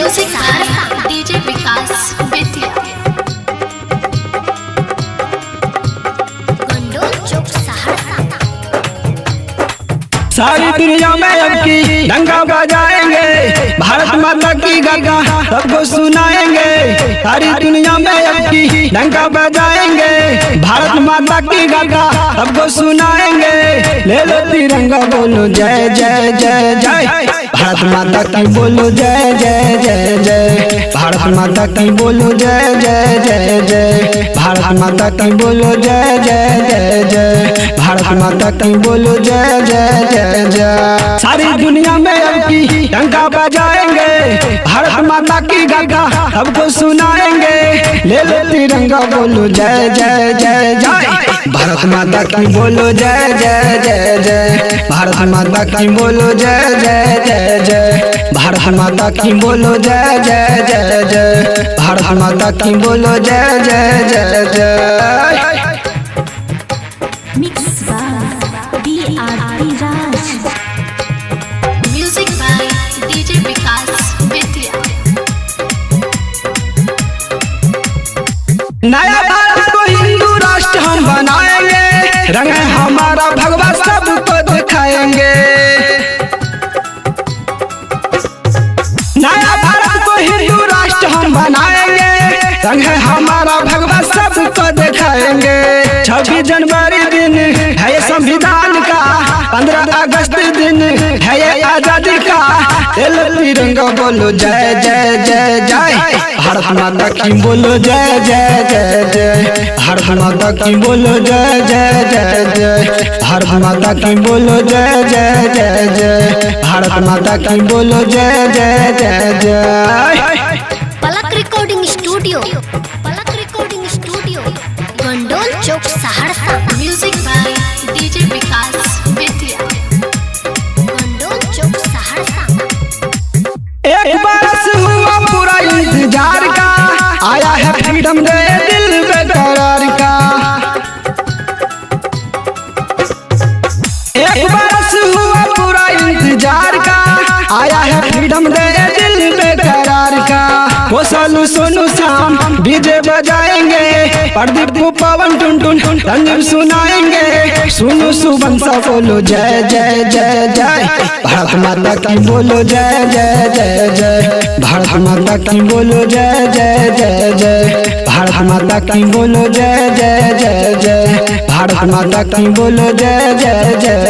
Music by DJ Vikas Bettiah. Gandol Chowk Saharsa. सारी दुनिया में अब की डंका बजाएंगे, भारत माता की गंगा सबको सुनाएंगे। सारी दुनिया में अब की डंका बजाएंगे, भारत माता की गंगा सबको सुनाएंगे। ले लो तिरंगा बोलो जय जय जय जय, भारत माता की बोलो जय जय जय जय, भारत माता की बोलो जय जय जय जय, भारत माता की बोलो जय जय जय जय, भारत माता की बोलो जय जय जय जय। सारी दुनिया में अब की डंका बजाएंगे, भारत माता की गंगा सबको सुनाएंगे। ले लो तिरंगा बोलो जय जय जय जय, भारत माता की बोलो जय जय जय जय, भारत माता की बोलो जय जय जय जय, भारत माता की बोलो जय जय जय जय, भारत माता की बोलो जय जय जय जय। Mix by DRP Raj. Music by DJ Vikas Bettiah. नया भारत को हिंदू राष्ट्र हम बनाएंगे, रंग है हमारा भगवा सबको दिखाएंगे। नया भारत को हिंदू राष्ट्र हम बनाएंगे, रंग है हमारा भगवा सबको दिखाएंगे। 26 जनवरी दिन है ये संविधान का, 15 अगस्त दिन है ये आजादी का। तिरंगा बोलो जय जय जय जय, भारत माता की बोलो जय जय जय जय, भारत माता की बोलो जय जय जय जय, भारत माता की बोलो जय जय जय जय, भारत माता की बोलो जय जय जय जय। Palak recording studio, Palak recording studio, Gandol Chowk Saharsa. Music by DJ Vikas Bettiah. Gandol Chowk Saharsa. एक बरस हुआ पूरा इंतजार का, आया है फ्रीडम डे दिल बेकरार का। एक बरस हुआ पूरा इंतजार का, आया है फ्रीडम डे दिल बेकरार का। वो सालू सोनू शाम डीजे बजाएंगे, प्रदीप को पवन टुन टुन संजीव सुनाएंगे। सुनो सुबन सा बोलो जय जय जय जय, भारत माता की बोलो जय जय जय जय, भारत माता की बोलो जय जय जय जय, भारत माता की बोलो जय जय जय जय, भारत माता की बोलो जय जय जय